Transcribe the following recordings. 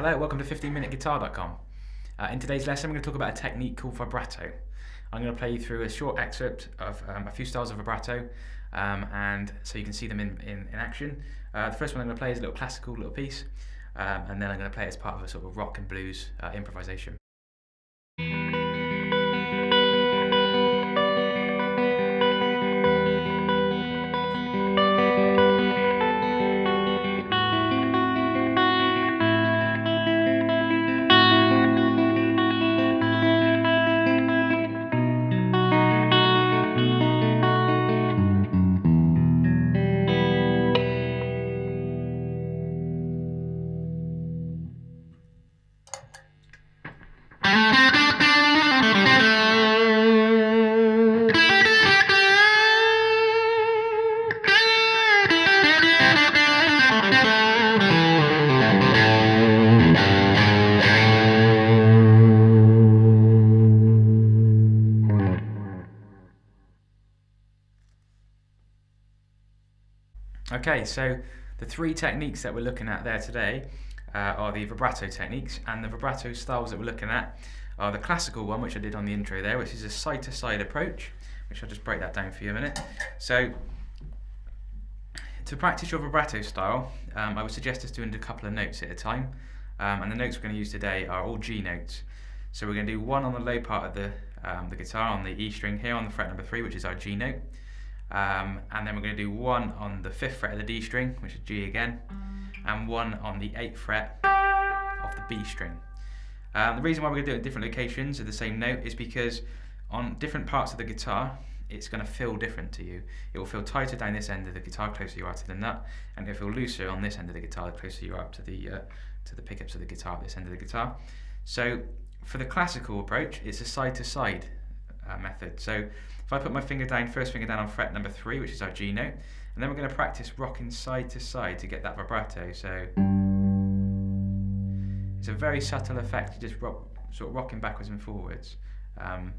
Hello, welcome to 15minuteguitar.com. In today's lesson, I'm going to talk about a technique called vibrato. I'm going to play you through a short excerpt of a few styles of vibrato, and so you can see them in action. The first one I'm going to play is a little classical little piece, and then I'm going to play it as part of a sort of rock and blues improvisation. Okay, so the three techniques that we're looking at there today are the vibrato techniques, and the vibrato styles that we're looking at are the classical one, which I did on the intro there, which is a side-to-side approach, which I'll just break that down for you in a minute. So, to practice your vibrato style, I would suggest us doing a couple of notes at a time, and the notes we're going to use today are all G notes. So we're going to do one on the low part of the guitar, on the E string here on the fret number 3, which is our G note. And then we're going to do one on the 5th fret of the D string, which is G again, and one on the 8th fret of the B string. The reason why we're going to do it at different locations of the same note is because on different parts of the guitar it's going to feel different to you. It will feel tighter down this end of the guitar, closer you are to the nut, and it'll feel looser on this end of the guitar, the closer you are up to the pickups of the guitar at this end of the guitar. So for the classical approach, it's a side-to-side method. So if I put my finger down, first finger down on fret number 3, which is our G note, and then we're going to practice rocking side to side to get that vibrato. So it's a very subtle effect, just sort of rocking backwards and forwards. You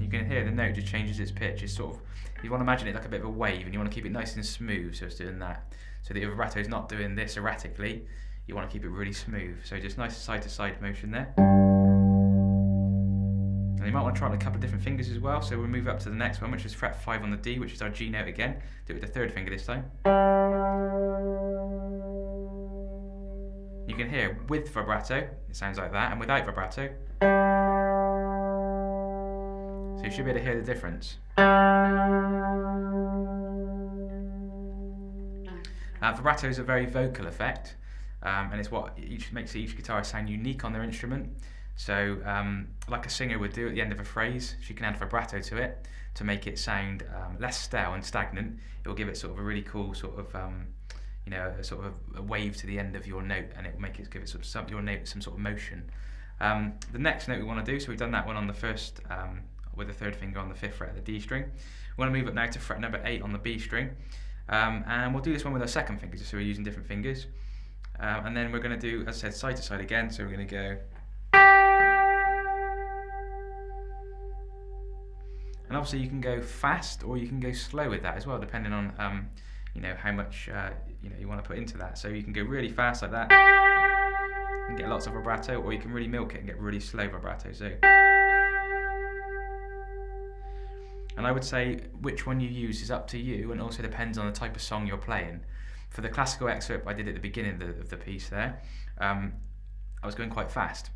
can hear the note just changes its pitch. It's sort of, you want to imagine it like a bit of a wave, and you want to keep it nice and smooth, so it's doing that. So that your vibrato is not doing this erratically, you want to keep it really smooth. So just nice side to side motion there. And you might want to try it with a couple of different fingers as well. So we'll move up to the next one, which is fret 5 on the D, which is our G note again. Do it with the 3rd finger this time. You can hear with vibrato, it sounds like that, and without vibrato. So you should be able to hear the difference. Vibrato is a very vocal effect, and it's what makes each guitarist sound unique on their instrument. So, like a singer would do at the end of a phrase, she can add vibrato to it to make it sound less stale and stagnant. It will give it sort of a really cool sort of, a wave to the end of your note, and it will make it give it sort of your note some sort of motion. The next note we want to do, so we've done that one on the first with the 3rd finger on the 5th fret of the D string. We want to move up now to fret number 8 on the B string, and we'll do this one with our 2nd finger, just so we're using different fingers. And then we're going to do, as I said, side to side again. So we're going to go. And obviously you can go fast or you can go slow with that as well, depending on how much you want to put into that. So you can go really fast like that and get lots of vibrato, or you can really milk it and get really slow vibrato. So, and I would say which one you use is up to you, and also depends on the type of song you're playing. For the classical excerpt I did at the beginning of the piece there, I was going quite fast.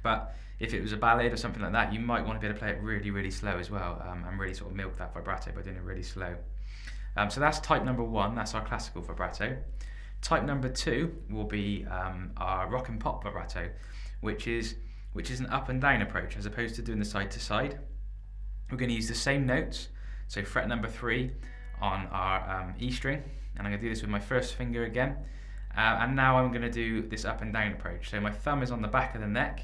But if it was a ballad or something like that, you might want to be able to play it really, really slow as well, and really sort of milk that vibrato by doing it really slow. So that's type number 1, that's our classical vibrato. Type number 2 will be our rock and pop vibrato, which is an up and down approach as opposed to doing the side to side. We're going to use the same notes, so fret number 3 on our E string, and I'm going to do this with my 1st finger again. And now I'm going to do this up and down approach. So my thumb is on the back of the neck,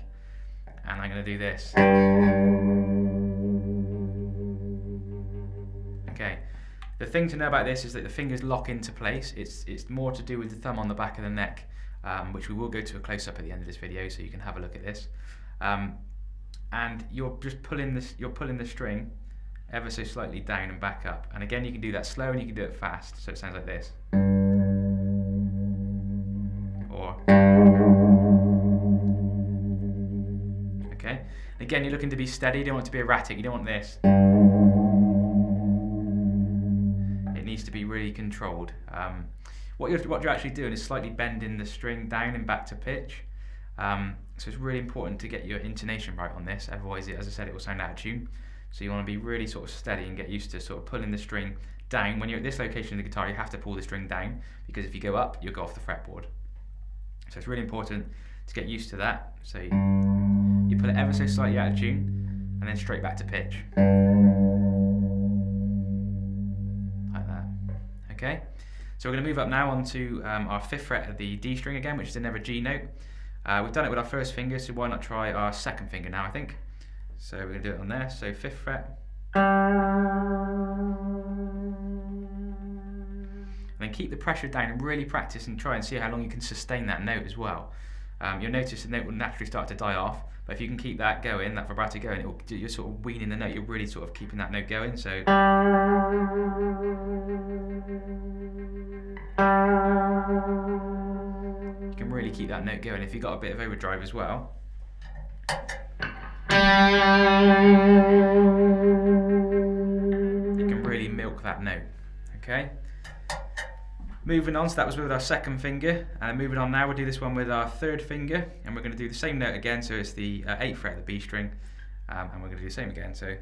and I'm going to do this. Okay. The thing to know about this is that the fingers lock into place. It's more to do with the thumb on the back of the neck, which we will go to a close-up at the end of this video, so you can have a look at this. And you're just pulling the string ever so slightly down and back up. And again, you can do that slow and you can do it fast. So it sounds like this. Again, you're looking to be steady, you don't want it to be erratic, you don't want this. It needs to be really controlled. What you're actually doing is slightly bending the string down and back to pitch. So it's really important to get your intonation right on this, otherwise, as I said, it will sound out of tune. So you want to be really sort of steady and get used to sort of pulling the string down. When you're at this location of the guitar, you have to pull the string down, because if you go up, you'll go off the fretboard. So it's really important to get used to that. So you pull it ever so slightly out of tune, and then straight back to pitch. Like that. Okay? So we're going to move up now onto our 5th fret of the D string again, which is another G note. We've done it with our 1st finger, so why not try our 2nd finger now, I think. So we're going to do it on there, so 5th fret. And then keep the pressure down and really practice and try and see how long you can sustain that note as well. You'll notice the note will naturally start to die off, but if you can keep that going, that vibrato going, you're sort of weaning the note, you're really sort of keeping that note going. So you can really keep that note going. If you've got a bit of overdrive as well, you can really milk that note. Okay? Moving on, so that was with our 2nd finger, and moving on now, we'll do this one with our 3rd finger, and we're going to do the same note again, so it's the 8th fret of the B string, and we're going to do the same again, so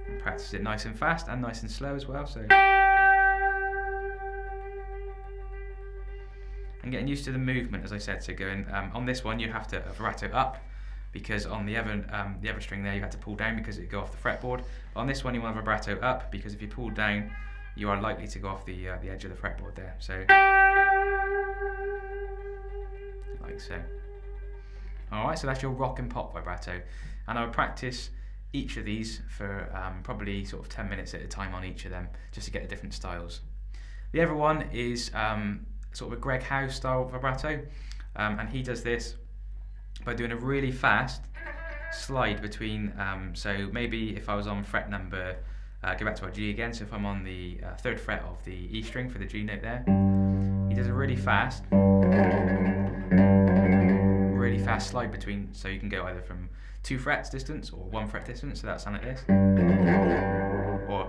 and practice it nice and fast and nice and slow as well, so and getting used to the movement, as I said. So going on this one, you have to vibrato up, because on the other string there you had to pull down because it go off the fretboard. On this one you want to vibrato up, because if you pull down, you are likely to go off the edge of the fretboard there. So like so. Alright, so that's your rock and pop vibrato, and I would practice each of these for probably sort of 10 minutes at a time on each of them, just to get the different styles. The other one is sort of a Greg Howe style vibrato, and he does this by doing a really fast slide between, so maybe if I was on fret number, go back to our G again, so if I'm on the 3rd fret of the E string for the G note there, he does a really fast slide between, so you can go either from 2 frets distance or 1 fret distance, so that sounds like this. Or,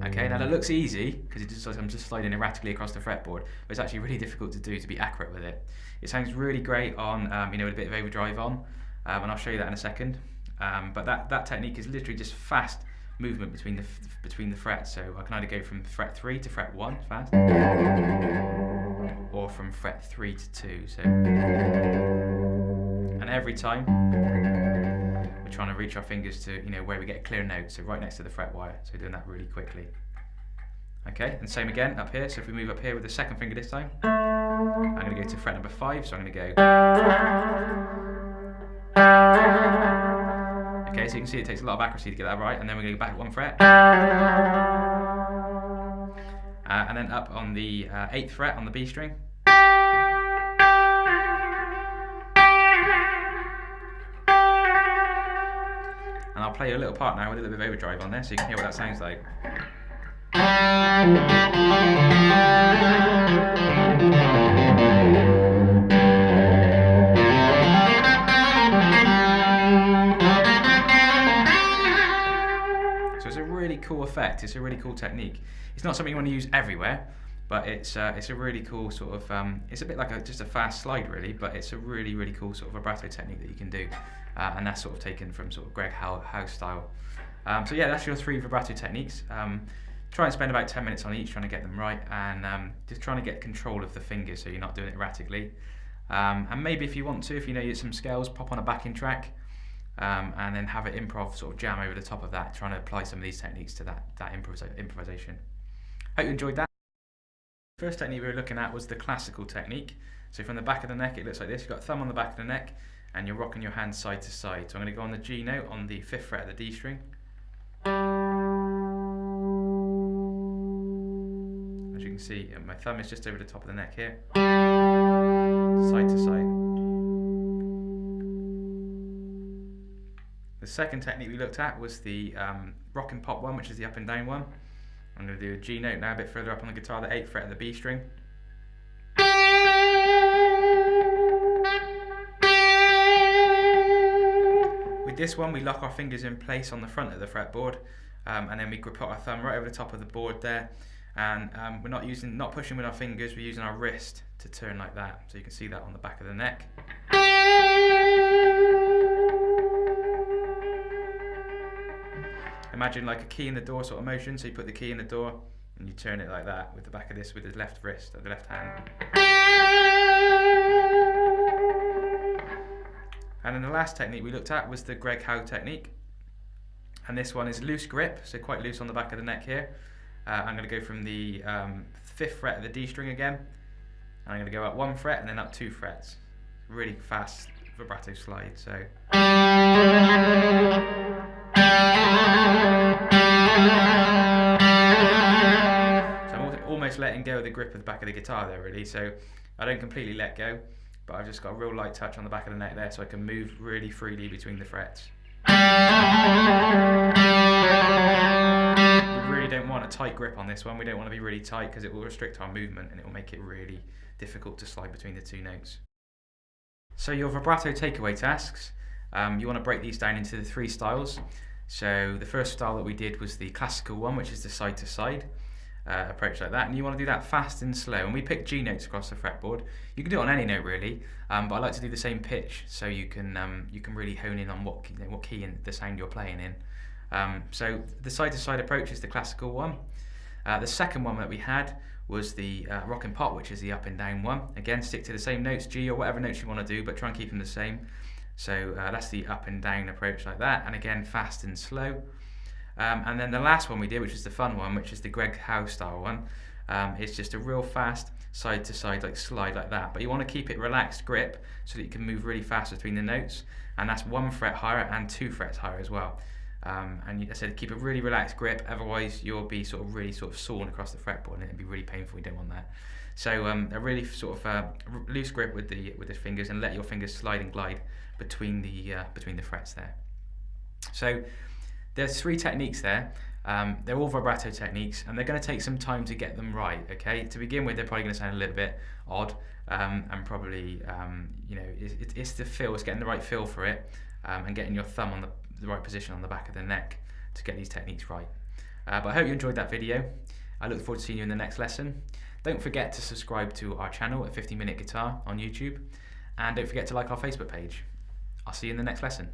okay, now that looks easy, because I'm just sliding erratically across the fretboard, but it's actually really difficult to do, to be accurate with it. It sounds really great on, with a bit of overdrive on, and I'll show you that in a second. But that technique is literally just fast movement between the frets. So I can either go from fret 3 to fret 1 fast, or from fret 3 to 2. So, and every time we're trying to reach our fingers to where we get a clear note, so right next to the fret wire. So doing that really quickly. Okay, and same again up here. So if we move up here with the 2nd finger this time, I'm going to go to fret number 5. So I'm going to go. Okay, so you can see it takes a lot of accuracy to get that right, and then we're going to go back 1 fret, and then up on the 8th fret on the B string, and I'll play a little part now with a little bit of overdrive on there, so you can hear what that sounds like. Cool effect. It's a really cool technique. It's not something you want to use everywhere, but it's a really cool sort of it's a bit like just a fast slide really, but it's a really cool sort of vibrato technique that you can do, and that's sort of taken from sort of Greg Howe style. So yeah, that's your 3 vibrato techniques. Try and spend about 10 minutes on each, trying to get them right, and just trying to get control of the fingers so you're not doing it erratically. And maybe if you want to, if you know some scales, pop on a backing track. And then have an improv sort of jam over the top of that, trying to apply some of these techniques to that improvisation. Hope you enjoyed that. The first technique we were looking at was the classical technique. So from the back of the neck, it looks like this. You've got a thumb on the back of the neck, and you're rocking your hands side to side. So I'm going to go on the G note on the 5th fret of the D string. As you can see, my thumb is just over the top of the neck here, side to side. The second technique we looked at was the rock and pop one, which is the up and down one. I'm going to do a G note now a bit further up on the guitar, the 8th fret of the B string. this one, we lock our fingers in place on the front of the fretboard, and then we put our thumb right over the top of the board there, and we're not pushing with our fingers, we're using our wrist to turn like that. So you can see that on the back of the neck. Imagine like a key in the door sort of motion, so you put the key in the door and you turn it like that with the back of this, with the left wrist or the left hand. And then the last technique we looked at was the Greg Howe technique, and this one is loose grip, so quite loose on the back of the neck here. I'm going to go from the 5th fret of the D string again, and I'm going to go up 1 fret and then up 2 frets. Really fast vibrato slide. So I'm almost letting go of the grip of the back of the guitar there, really. So I don't completely let go, but I've just got a real light touch on the back of the neck there, so I can move really freely between the frets. We really don't want a tight grip on this one. We don't want to be really tight because it will restrict our movement and it will make it really difficult to slide between the 2 notes. So your vibrato takeaway tasks, you want to break these down into the 3 styles. So the first style that we did was the classical one, which is the side to side approach like that, and you want to do that fast and slow. And we pick G notes across the fretboard. You can do it on any note really, but I like to do the same pitch so you can really hone in on what key and the sound you're playing in. So the side to side approach is the classical one. The second one that we had was the rock and pop, which is the up and down one. Again, stick to the same notes, G or whatever notes you want to do, but try and keep them the same. So that's the up and down approach like that, and again fast and slow. And then the last one we did, which is the fun one, which is the Greg Howe style one. It's just a real fast side to side like slide like that, but you want to keep it relaxed grip so that you can move really fast between the notes, and that's 1 fret higher and 2 frets higher as well. And I said keep a really relaxed grip, otherwise you'll be really sawn across the fretboard and it'd be really painful. You don't want that. So a really loose grip with the fingers, and let your fingers slide and glide between the frets there. So there's 3 techniques there. They're all vibrato techniques, and they're going to take some time to get them right. Okay, to begin with, they're probably going to sound a little bit odd, and probably it's the feel, it's getting the right feel for it, and getting your thumb on the right position on the back of the neck to get these techniques right. But I hope you enjoyed that video. I look forward to seeing you in the next lesson. Don't forget to subscribe to our channel at 50 Minute Guitar on YouTube, and don't forget to like our Facebook page. I'll see you in the next lesson.